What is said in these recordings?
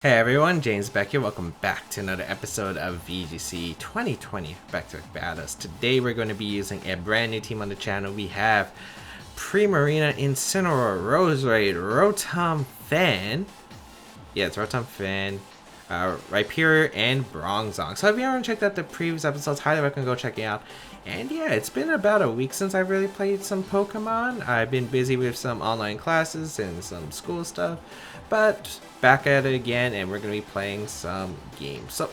Hey everyone, James Beck here. Welcome back to another episode of VGC 2020 Baek Battles. Today we're going to be using a brand new team on the channel. We have Primarina, Incineroar, Roserade, Rotom Fan. Yeah, it's Rotom Fan, Rhyperior, and Bronzong. So if you haven't checked out the previous episodes, highly recommend go check it out. And yeah, it's been about a week since I've really played some Pokemon. I've been busy with some online classes and some school stuff, but back at it again, and we're going to be playing some games. So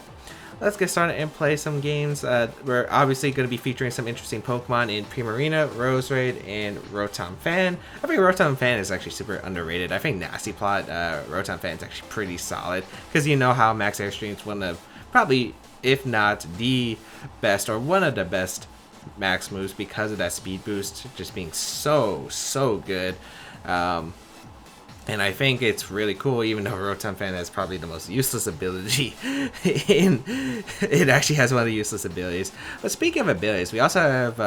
let's get started and play some games. We're obviously going to be featuring some interesting Pokemon in Primarina, Roserade, and Rotom Fan. I think Rotom Fan is actually super underrated. I think Nasty Plot, Rotom Fan is actually pretty solid, because you know how Max Airstream is one of probably, if not the best, or one of the best max moves because of that speed boost just being so good. And I think it's really cool, even though Rotom Fan has probably the most useless ability. It actually has one of the useless abilities. But speaking of abilities, we also have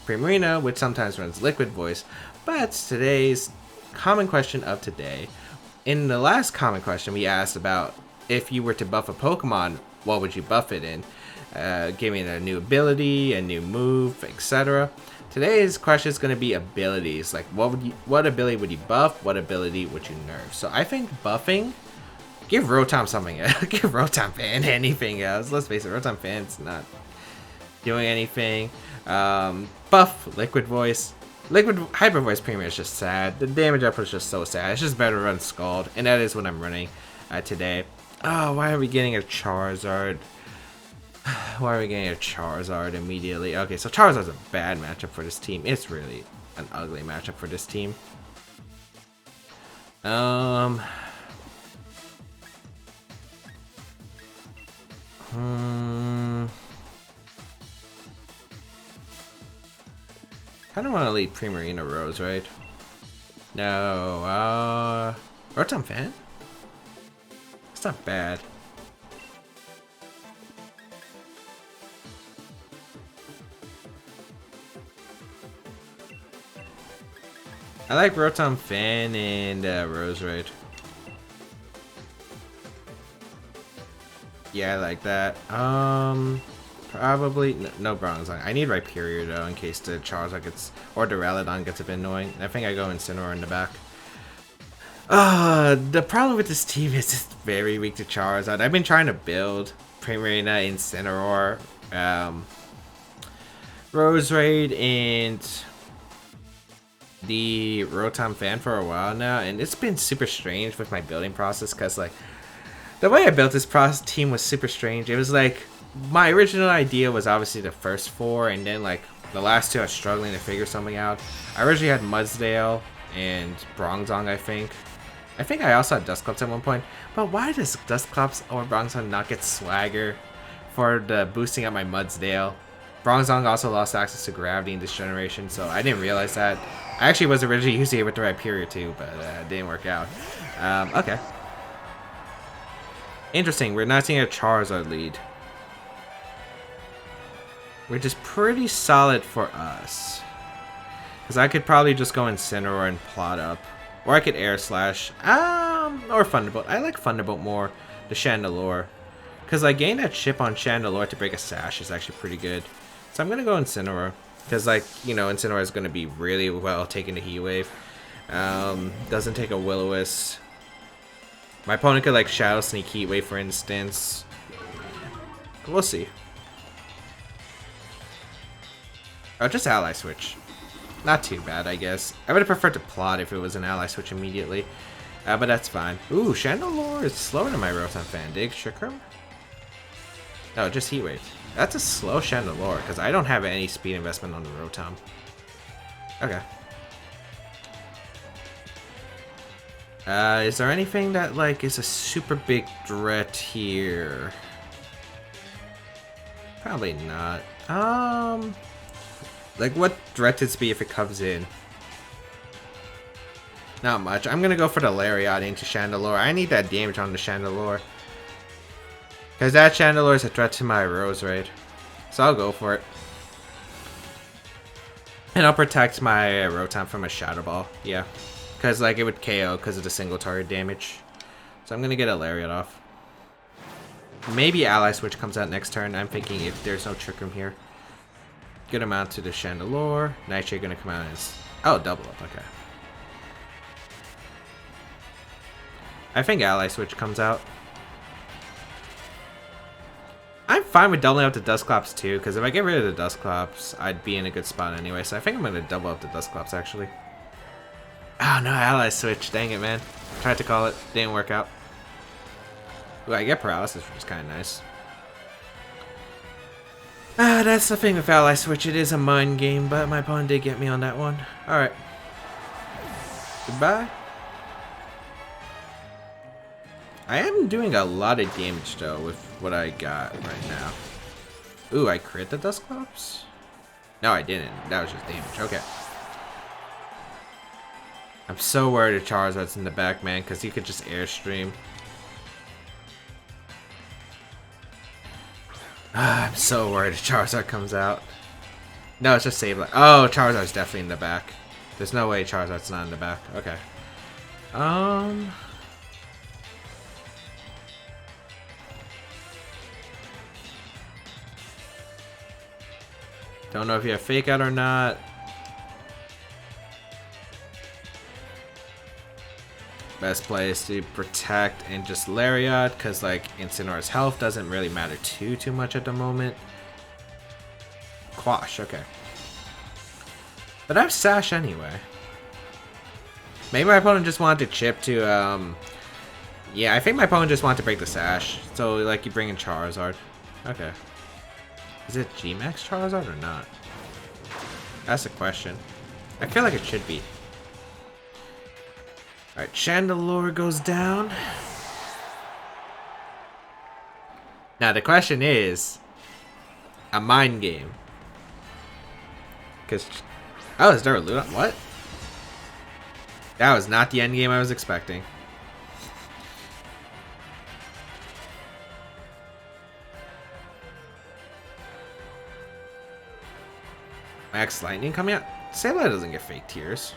Primarina, which sometimes runs Liquid Voice. But today's common question of today, in the last common question we asked about if you were to buff a Pokemon, what would you buff it in? Giving it a new ability, a new move, etc. Today's question is going to be abilities. Like, what ability would you buff? What ability would you nerf? So I think buffing, give Rotom something else. Give Rotom Fan anything else. Let's face it, Rotom Fan's not doing anything. Buff Liquid Voice. Liquid Hyper Voice Premier is just sad. The damage output is just so sad. It's just better to run Scald, and that is what I'm running today. Oh, why are we getting a Charizard? Why are we getting a Charizard immediately? Okay, so Charizard's a bad matchup for this team. It's really an ugly matchup for this team. I don't want to lead Primarina Rose, right? No, Rotom Fan? It's not bad. I like Rotom Fan and Roserade. Yeah, I like that. Probably no Bronzong. I need Rhyperior though, in case the Charizard gets, or the Ralladon gets a bit annoying. I think I go Incineroar in the back. The problem with this team is it's very weak to Charizard. I've been trying to build Primarina, Incineroar, Roserade, and the Rotom Fan for a while now, and it's been super strange with my building process, because like the way I built this team was super strange. It was like my original idea was obviously the first four, and then like the last two I was struggling to figure something out. I originally had Mudsdale and Bronzong. I think I also had Dusclops at one point, but why does Dusclops or Bronzong not get swagger for the boosting up my Mudsdale? Bronzong also lost access to gravity in this generation, so I didn't realize that. I actually was originally using it with the Rhyperior too, but it didn't work out. Okay. Interesting, we're not seeing a Charizard lead, which is pretty solid for us. Because I could probably just go Incineroar and plot up. Or I could Air Slash. Or Thunderbolt. I like Thunderbolt more, the Chandelure. Because I gained that chip on Chandelure to break a Sash is actually pretty good. So I'm going to go Incineroar. Because, like, you know, Incineroar is going to be really well taking the Heat Wave. Doesn't take a Will-O-Wisp. My opponent could, like, Shadow Sneak Heat Wave, for instance. We'll see. Oh, just Ally Switch. Not too bad, I guess. I would have preferred to plot if it was an Ally Switch immediately. But that's fine. Ooh, Chandelure is slower than my Rotom Fan. Dig Shikram? No, just Heat Wave. That's a slow Chandelure, because I don't have any speed investment on the Rotom. Okay. Is there anything that, like, is a super big threat here? Probably not. Like, what threat is be if it comes in? Not much. I'm gonna go for the Lariat into Chandelure. I need that damage on the Chandelure, because that Chandelure is a threat to my Roserade. So I'll go for it. And I'll protect my Rotom from a Shadow Ball. Yeah. Because like it would KO because of the single target damage. So I'm going to get a Lariat off. Maybe Ally Switch comes out next turn. I'm thinking if there's no Trick Room here. Good amount to the Chandelure. Nightshade gonna come out as... Oh, double up, okay. I think Ally Switch comes out. I'm fine with doubling up the Dusclops too, because if I get rid of the Dusclops, I'd be in a good spot anyway. So I think I'm gonna double up the Dusclops actually. Oh no, Ally Switch. Dang it, man. Tried to call it. Didn't work out. Ooh, I get Paralysis, which is kind of nice. Ah, that's the thing with Ally Switch. It is a mind game, but my opponent did get me on that one. Alright. Goodbye. I am doing a lot of damage, though, with what I got right now. Ooh, I crit the Dusclops? No, I didn't. That was just damage. Okay. I'm so worried of Charizard's in the back, man, because you could just Airstream. I'm so worried if Charizard comes out. No, it's just Sableye. Oh, Charizard's definitely in the back. There's no way Charizard's not in the back. Okay. Don't know if you have Fake Out or not. Best play is to protect and just Lariat, because like Incineroar's health doesn't really matter too much at the moment. Quash, okay. But I have Sash anyway. Maybe my opponent just wanted to chip to, yeah, I think my opponent just wanted to break the Sash. So, like, you bring in Charizard. Okay. Is it G-Max Charizard or not? That's the question. I feel like it should be. Alright, Chandelure goes down. Now, the question is... a mind game. Because... oh, is there a loot? What? That was not the end game I was expecting. Max Lightning coming out? Sableye doesn't get Fake Tears.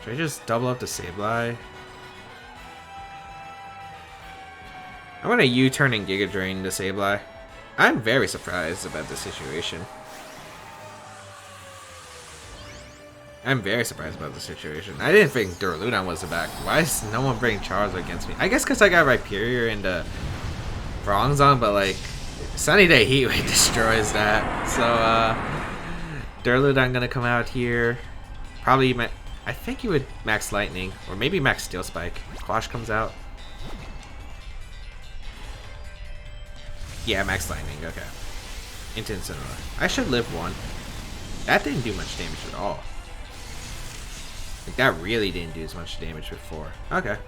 Should I just double up the Sableye? I'm gonna U-turn and Giga Drain the Sableye. I'm very surprised about the situation. I'm very surprised about the situation. I didn't think Duraludon was the back. Why is no one bringing Charizard against me? I guess because I got Rhyperior into Bronzong, but like, Sunny Day Heat Wave destroys that. So, Duraludon gonna come out here. Probably, I think he would Max Lightning, or maybe Max Steel Spike. Quash comes out. Yeah, Max Lightning, okay. Into Incineroar. I should live one. That didn't do much damage at all. Like, that really didn't do as much damage before. Okay.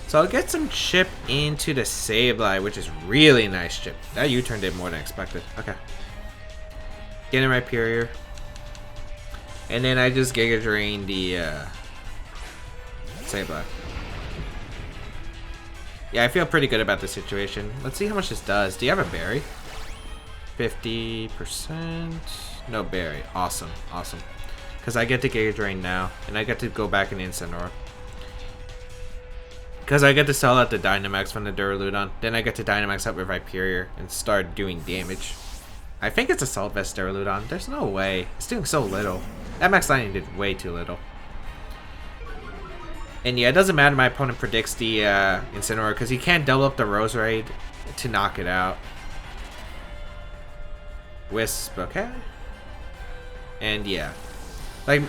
So I'll get some chip into the Sableye, which is really nice chip. That U-turn did more than expected. Okay. Get in Rhyperior. And then I just Giga Drain the Sableye. Yeah, I feel pretty good about the situation. Let's see how much this does. Do you have a berry? 50%. No berry. Awesome. Awesome. Because I get to Giga Drain now. And I get to go back in Incineroar. Because I get to sell out the Dynamax from the Duraludon. Then I get to Dynamax up with Rhyperior and start doing damage. I think it's Assault Vest Duraludon. There's no way. It's doing so little. That Max Lightning did way too little. And yeah, it doesn't matter my opponent predicts the Incineroar because he can't double up the Roserade to knock it out. Wisp, okay. And yeah. Like,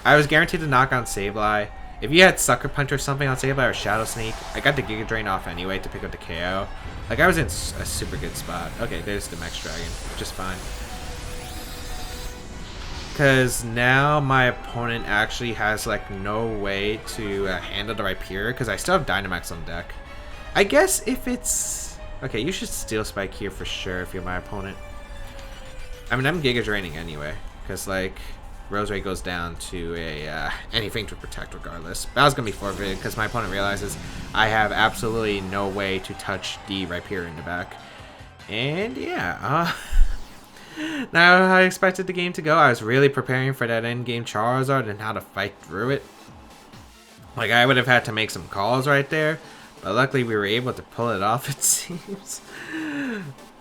I was guaranteed to knock on Sableye. If you had Sucker Punch or something on Sableye or Shadow Sneak, I got the Giga Drain off anyway to pick up the KO. Like, I was in a super good spot. Okay, there's the Max Dragon, just fine. Because now my opponent actually has, like, no way to handle the Rhyperior because I still have Dynamax on deck. I guess if it's... okay, you should Steel Spike here for sure if you're my opponent. I mean, I'm Giga Draining anyway because, like, Roserade goes down to a anything to protect regardless. That was going to be forfeited because my opponent realizes I have absolutely no way to touch the Rhyperior in the back. And yeah, Now, how I expected the game to go, I was really preparing for that endgame Charizard and how to fight through it. Like, I would have had to make some calls right there, but luckily we were able to pull it off, it seems.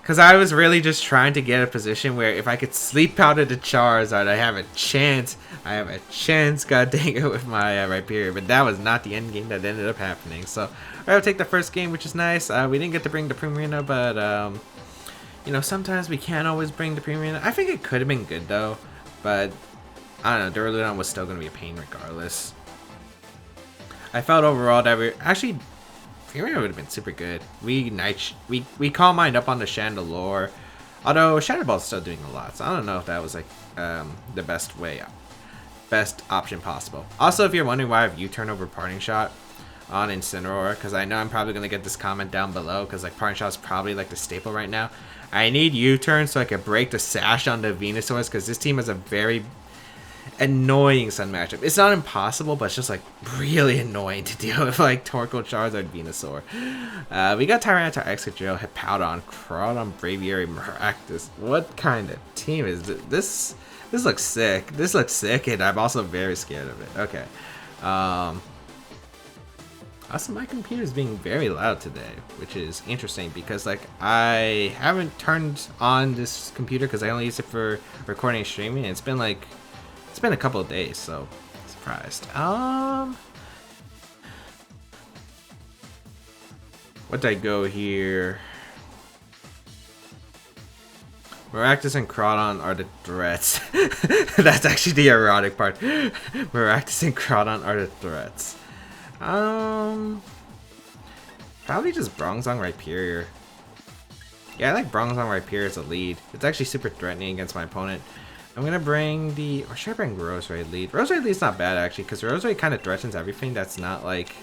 Because I was really just trying to get a position where if I could sleep powder the Charizard, I have a chance. God dang it, with my Rhyperior. But that was not the end game that ended up happening. So, I'll take the first game, which is nice. We didn't get to bring the Primarina, but, you know, sometimes we can't always bring the Primarina. I think it could have been good, though. But, I don't know, Duraludon was still going to be a pain regardless. I felt overall that actually, Primarina would have been super good. We Calm Mind up on the Chandelure. Although Shadow Ball's still doing a lot, so I don't know if that was like the best option possible. Also, if you're wondering why I have U-turn over Parting Shot on Incineroar, because I know I'm probably gonna get this comment down below, because like Parting Shot is probably like the staple right now. I need U-turn so I can break the Sash on the Venusaurs, because this team has a very annoying Sun matchup. It's not impossible, but it's just like really annoying to deal with, like Torkoal, Charizard, Venusaur. We got Tyranitar, Excadrill, Hippowdon, Crawdaunt, Braviary, Maractus. What kind of team is this? This looks sick. This looks sick, and I'm also very scared of it. Okay. Also, my computer is being very loud today, which is interesting because like I haven't turned on this computer because I only use it for recording and streaming, and it's been a couple of days, so surprised. What did I go here? Maractus and Crawdaunt are the threats. That's actually the erotic part. Maractus and Crawdaunt are the threats. Probably just Bronzong Rhyperior. Yeah, I like Bronzong Rhyperior as a lead. It's actually super threatening against my opponent. I'm gonna bring the, or should I bring Roserade lead? Roserade lead's not bad actually, because Roserade kind of threatens everything that's not like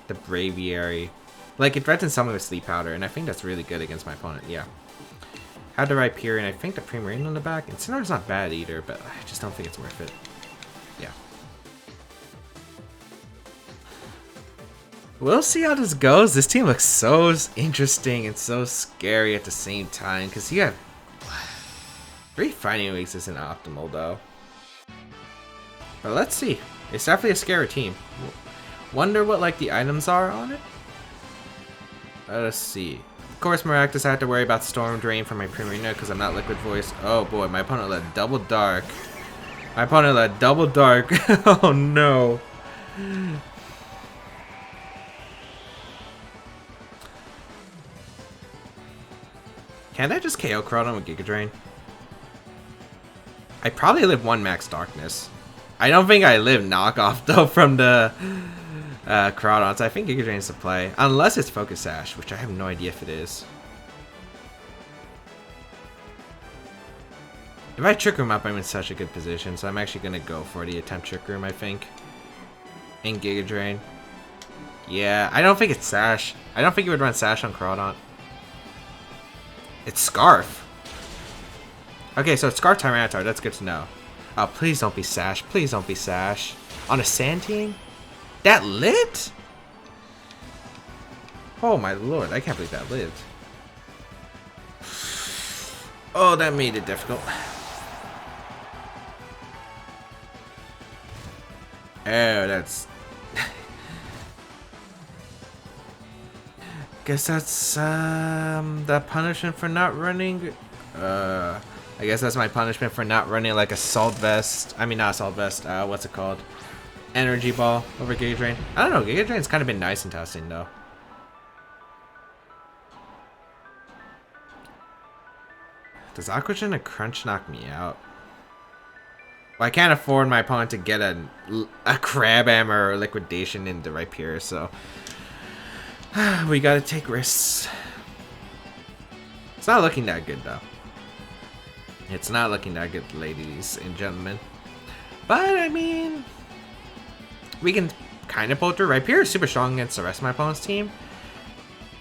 the Braviary. Like it threatens something with Sleep Powder, and I think that's really good against my opponent. Yeah. Had the Rhyperior, and I think the Primarina on the back. Incineroar's not bad either, but I just don't think it's worth it. Yeah. We'll see how this goes. This team looks so interesting and so scary at the same time, because you have 3 fighting weeks isn't optimal though. But let's see. It's definitely a scary team. Wonder what like the items are on it? Let's see. Of course, Maractus, I have to worry about Storm Drain for my Primarina because I'm not Liquid Voice. Oh boy, my opponent led Double Dark. My opponent led Double Dark. Oh no. Can't I just KO Crawdaunt with Giga Drain? I probably live 1 Max Darkness. I don't think I live knockoff though from the Crawdaunt, so I think Giga Drain's the play. Unless it's Focus Sash, which I have no idea if it is. If I Trick Room up, I'm in such a good position, so I'm actually going to go for the attempt Trick Room, I think. In Giga Drain. Yeah, I don't think it's Sash. I don't think you would run Sash on Crawdaunt. It's Scarf. Okay, so it's Scarf Tyranitar. That's good to know. Oh, please don't be Sash. Please don't be Sash. On a Sand team? That lived? Oh my lord, I can't believe that lived. Oh, that made it difficult. Oh, that's... Guess that's the punishment for not running. I guess that's my punishment for not running like Assault Vest. I mean, not Assault Vest. What's it called? Energy Ball over Giga Drain. I don't know. Giga Drain's kind of been nice in testing though. Does Aqua Gen and Crunch knock me out? Well, I can't afford my opponent to get a Crab Hammer or Liquidation in the Rhyperior, so we gotta take risks. It's not looking that good though. It's not looking that good, ladies and gentlemen. But I mean, we can kind of pull through. Rhyperior is super strong against the rest of my opponent's team.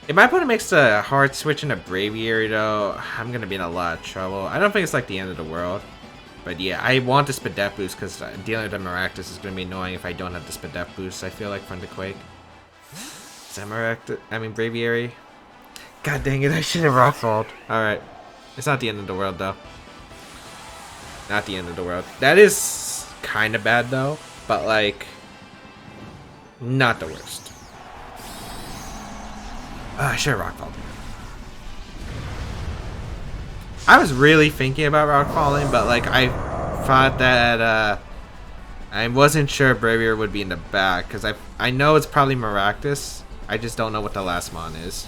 If my opponent makes a hard switch into Braviary though, I'm gonna be in a lot of trouble. I don't think it's like the end of the world. But yeah, I want the Spadef boost because dealing with the Maractus is gonna be annoying if I don't have the Spadef boost, I feel like, from the Quake. Is that Maractus? I mean Braviary? God dang it, I should have rock falled. Alright. It's not the end of the world though. Not the end of the world. That is kind of bad though, but like, not the worst. I should have rock fallen. I was really thinking about rock falling, but like I thought that I wasn't sure Bravier would be in the back because I know it's probably Maractus. I just don't know what the last mon is.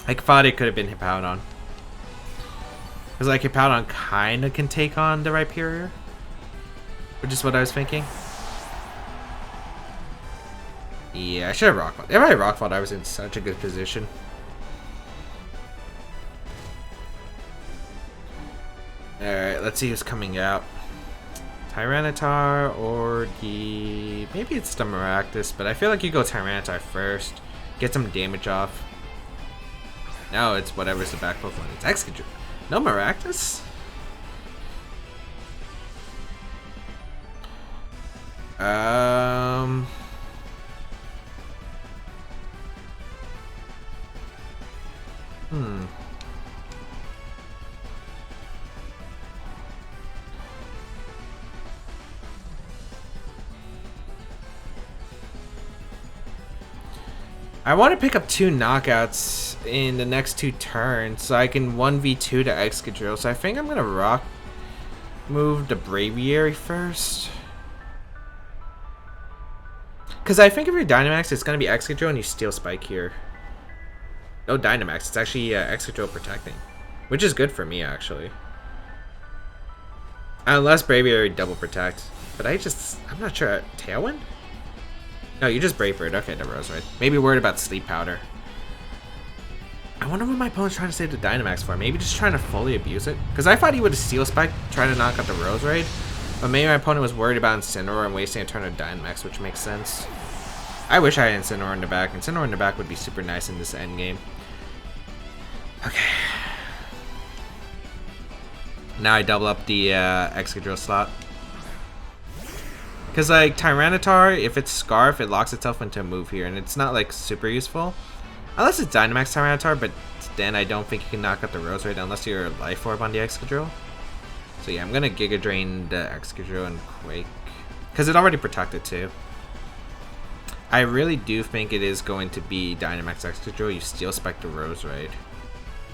I thought it could have been Hippowdon. Because like Hippowdon kind of can take on the Rhyperior, which is what I was thinking. Yeah, I should have rockfalled. If I rockfalled, I was in such a good position. Alright, let's see who's coming out. Tyranitar or the... maybe it's the Maractus, but I feel like you go Tyranitar first. Get some damage off. No, it's whatever's the back Pokemon. It's Excadrill. No Maractus? I want to pick up 2 knockouts in the next 2 turns so I can 1v2 to Excadrill. So I think I'm going to rock move the Braviary first. Because I think if you're Dynamax, it's going to be Excadrill and you Steel Spike here. No Dynamax, it's actually Excadrill protecting. Which is good for me, actually. Unless Braviary double protect. But I'm not sure. Tailwind? No, you just Brave Bird. Okay, the Roserade. Maybe worried about Sleep Powder. I wonder what my opponent's trying to say to Dynamax for. Maybe just trying to fully abuse it. Because I thought he would have Steel Spike, trying to knock out the Roserade. But maybe my opponent was worried about Incineroar and wasting a turn of Dynamax, which makes sense. I wish I had Incineroar in the back. Incineroar in the back would be super nice in this endgame. Okay. Now I double up the Excadrill slot. Because, like, Tyranitar, if it's Scarf, it locks itself into a move here, and it's not, like, super useful. Unless it's Dynamax Tyranitar, but then I don't think you can knock out the Roserade unless you're Life Orb on the Excadrill. So, yeah, I'm going to Giga Drain the Excadrill and Quake. Because it already protected, too. I really do think it is going to be Dynamax Excadrill. You Steel Spike the Roserade.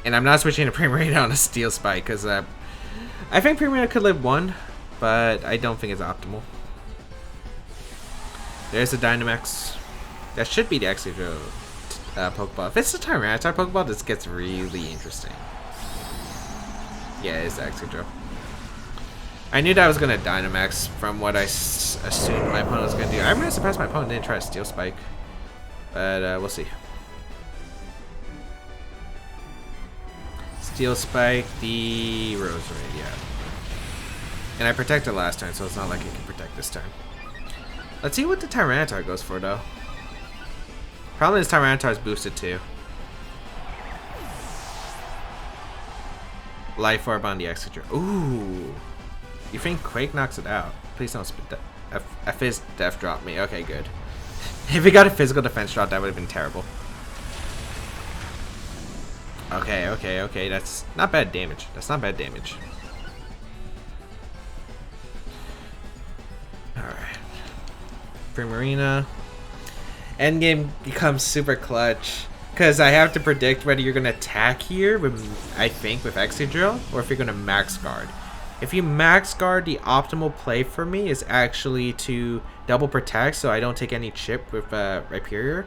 And I'm not switching to Primarina on a Steel Spike, because I think Primarina could live 1, but I don't think it's optimal. There's the Dynamax. That should be the Excadrill Pokeball. If it's the Tyranitar Pokeball, this gets really interesting. Yeah, it's the Excadrill. I knew that was going to Dynamax from what I assumed my opponent was going to do. I'm really surprised my opponent didn't try to Steel Spike. But we'll see. Steel Spike the Roserade, yeah. And I protected last turn, so it's not like it can protect this turn. Let's see what the Tyranitar goes for, though. Problem is Tyranitar is boosted, too. Life Orb on the Excadrill. Ooh. You think Quake knocks it out? Please don't spit that. F is Death Drop me. Okay, good. If it got a physical defense drop, that would have been terrible. Okay, okay, okay. That's not bad damage. That's not bad damage. Alright. Primarina. Endgame becomes super clutch. Because I have to predict whether you're going to attack here, with, I think, with Excadrill, or if you're going to Max Guard. If you Max Guard, the optimal play for me is actually to double protect so I don't take any chip with Rhyperior.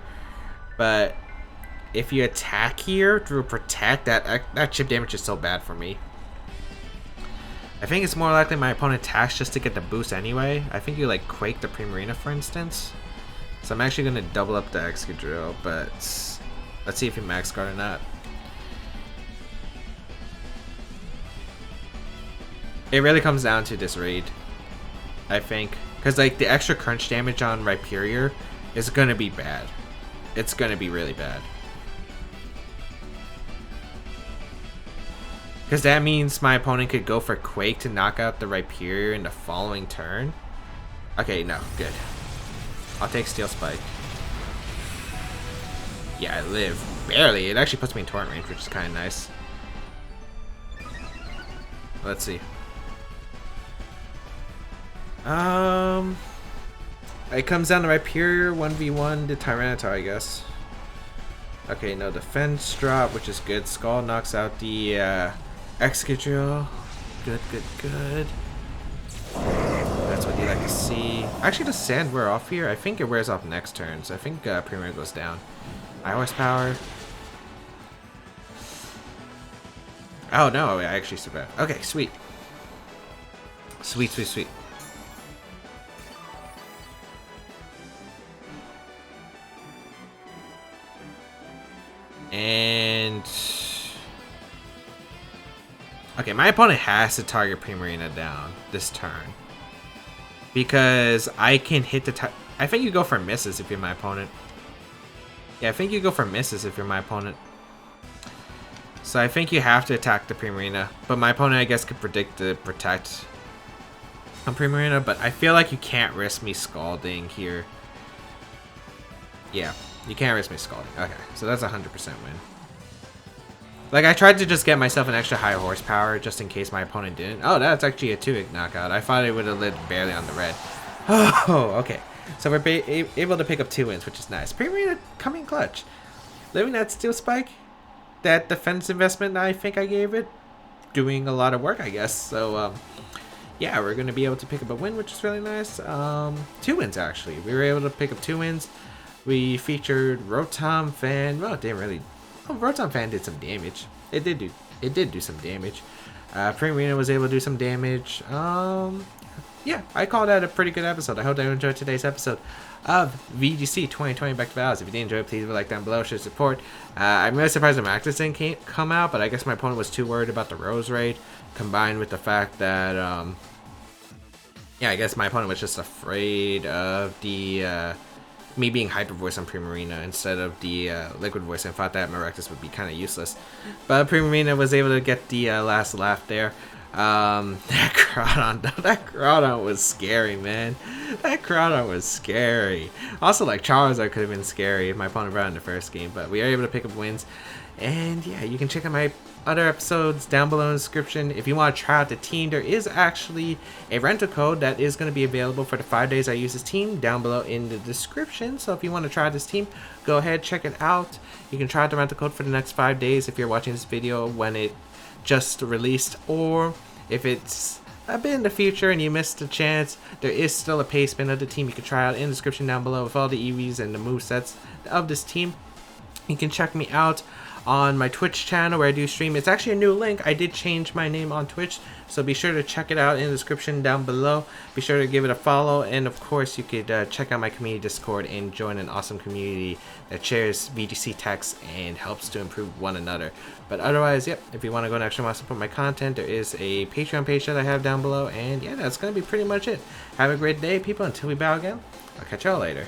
But if you attack here through protect, that chip damage is so bad for me. I think it's more likely my opponent attacks just to get the boost anyway. I think you like Quake the Primarina, for instance. So I'm actually going to double up the Excadrill, but let's see if you Max Guard or not. It really comes down to this raid, I think. Because like the extra crunch damage on Rhyperior is going to be bad. It's going to be really bad. Because that means my opponent could go for Quake to knock out the Rhyperior in the following turn. Okay, no, good. I'll take Steel Spike. Yeah, I live. Barely. It actually puts me in Torrent range, which is kind of nice. Let's see. It comes down to Rhyperior 1v1 the Tyranitar, I guess. Okay, no defense drop, which is good. Skull knocks out the Excadrill. Good, good, good. That's what you like to see. Actually, does Sand wear off here? I think it wears off next turn, so I think Primarina goes down. High horsepower. Oh no, I actually survived. Okay, sweet. Sweet, sweet, sweet. And okay, my opponent has to target Primarina down this turn because I can hit the. I think you go for misses if you're my opponent. Yeah, I think you go for misses if you're my opponent. So I think you have to attack the Primarina, but my opponent, I guess, could predict the protect on Primarina. But I feel like you can't risk me scalding here. Yeah. You can't risk me scalding. Okay, so that's 100% win. Like, I tried to just get myself an extra high horsepower just in case my opponent didn't. Oh, that's actually a 2-hit knockout. I thought it would have lived barely on the red. Oh, okay. So we're able to pick up 2 wins, which is nice. Primarina coming clutch. Living that Steel Spike, that defense investment I think I gave it, doing a lot of work, I guess. So, yeah, we're going to be able to pick up a win, which is really nice. 2 wins, actually. We were able to pick up 2 wins. We featured Rotom Fan. Well, it didn't really. Oh, Rotom Fan did some damage. It did do some damage. Primarina was able to do some damage. Yeah, I call that a pretty good episode. I hope that you enjoyed today's episode of VGC 2020 Back to Battles. If you did enjoy it, please leave a like down below. Show support. I'm really surprised the Mactus didn't come out, but I guess my opponent was too worried about the Roserade, combined with the fact that yeah, I guess my opponent was just afraid of the me being hyper voice on Primarina instead of the liquid voice, and thought that Maractus would be kind of useless. But Primarina was able to get the last laugh there. That Crawdaunt was scary, man. That Crawdaunt was scary. Also, like, Charizard could have been scary if my opponent brought in the first game, but we are able to pick up wins. And yeah, you can check out my other episodes down below in the description. If you want to try out the team, there is actually a rental code that is going to be available for the 5 days I use this team down below in the description. So if you want to try this team, go ahead, check it out. You can try out the rental code for the next 5 days if you're watching this video when it just released, or if it's a bit in the future and you missed a chance, there is still a pay spin of the team you can try out in the description down below with all the EVs and the movesets of this team. You can check me out on my Twitch channel where I do stream. It's actually a new link. I did change my name on Twitch, so be sure to check it out in the description down below. Be sure to give it a follow, and of course you could check out my community Discord and join an awesome community that shares VGC techs and helps to improve one another. But otherwise, yep, if you want to go an extra mile to support my content, there is a Patreon page that I have down below, and yeah, that's going to be pretty much it. Have a great day, people. Until we battle again, I'll catch y'all later.